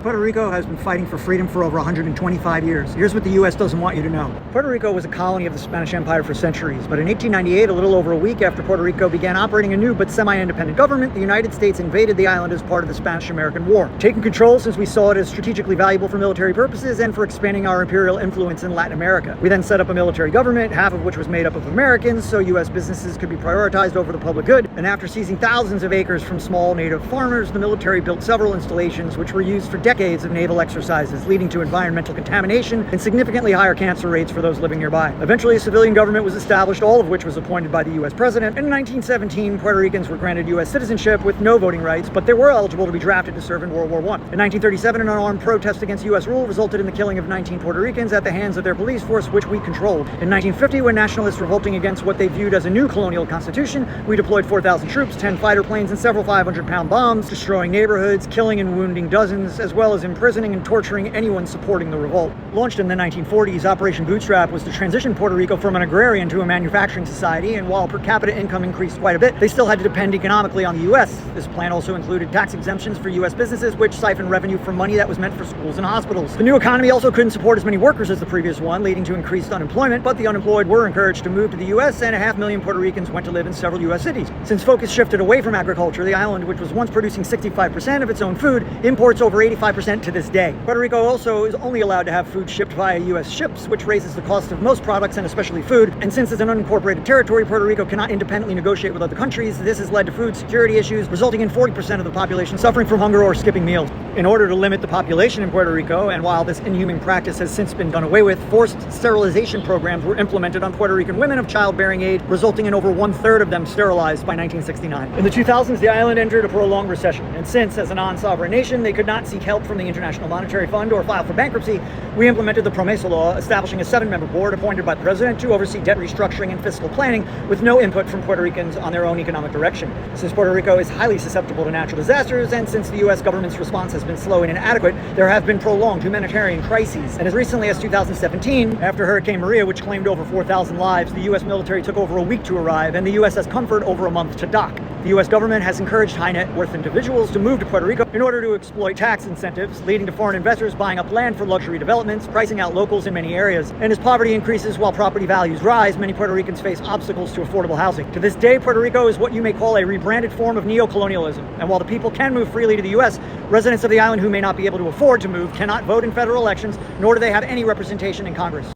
Puerto Rico has been fighting for freedom for over 125 years. Here's what the U.S. doesn't want you to know. Puerto Rico was a colony of the Spanish Empire for centuries, but in 1898, a little over a week after Puerto Rico began operating a new but semi-independent government, the United States invaded the island as part of the Spanish-American War, taking control since we saw it as strategically valuable for military purposes and for expanding our imperial influence in Latin America. We then set up a military government, half of which was made up of Americans, so U.S. businesses could be prioritized over the public good, and after seizing thousands of acres from small native farmers, the military built several installations which were used for decades of naval exercises, leading to environmental contamination and significantly higher cancer rates for those living nearby. Eventually, a civilian government was established, all of which was appointed by the U.S. president. In 1917, Puerto Ricans were granted U.S. citizenship with no voting rights, but they were eligible to be drafted to serve in World War I. In 1937, an unarmed protest against U.S. rule resulted in the killing of 19 Puerto Ricans at the hands of their police force, which we controlled. In 1950, when nationalists revolting against what they viewed as a new colonial constitution, we deployed 4,000 troops, 10 fighter planes, and several 500-pound bombs, destroying neighborhoods, killing and wounding dozens, as well as imprisoning and torturing anyone supporting the revolt. Launched in the 1940s, Operation Bootstrap was to transition Puerto Rico from an agrarian to a manufacturing society, and while per capita income increased quite a bit, they still had to depend economically on the U.S. This plan also included tax exemptions for U.S. businesses, which siphoned revenue from money that was meant for schools and hospitals. The new economy also couldn't support as many workers as the previous one, leading to increased unemployment, but the unemployed were encouraged to move to the U.S., and 500,000 Puerto Ricans went to live in several U.S. cities. Since focus shifted away from agriculture, the island, which was once producing 65% of its own food, imports over 85% to this day. Puerto Rico also is only allowed to have food shipped via U.S. ships, which raises the cost of most products and especially food. And since it's an unincorporated territory, Puerto Rico cannot independently negotiate with other countries. This has led to food security issues, resulting in 40% of the population suffering from hunger or skipping meals. In order to limit the population in Puerto Rico, and while this inhuman practice has since been done away with, forced sterilization programs were implemented on Puerto Rican women of childbearing age, resulting in over 1/3 of them sterilized by 1969. In the 2000s, the island entered a prolonged recession, and since, as a non-sovereign nation, they could not seek help from the International Monetary Fund or file for bankruptcy, we implemented the Promesa Law, establishing a 7-member board appointed by the president to oversee debt restructuring and fiscal planning, with no input from Puerto Ricans on their own economic direction. Since Puerto Rico is highly susceptible to natural disasters, and since the U.S. government's response has been slow and inadequate, there have been prolonged humanitarian crises. And as recently as 2017, after Hurricane Maria, which claimed over 4,000 lives, the U.S. military took over a week to arrive, and the U.S. has comfort over a month to dock. The U.S. government has encouraged high net worth individuals to move to Puerto Rico in order to exploit tax incentives, leading to foreign investors buying up land for luxury developments, pricing out locals in many areas. And as poverty increases while property values rise, many Puerto Ricans face obstacles to affordable housing. To this day, Puerto Rico is what you may call a rebranded form of neo-colonialism. And while the people can move freely to the U.S., residents of the island who may not be able to afford to move cannot vote in federal elections, nor do they have any representation in Congress.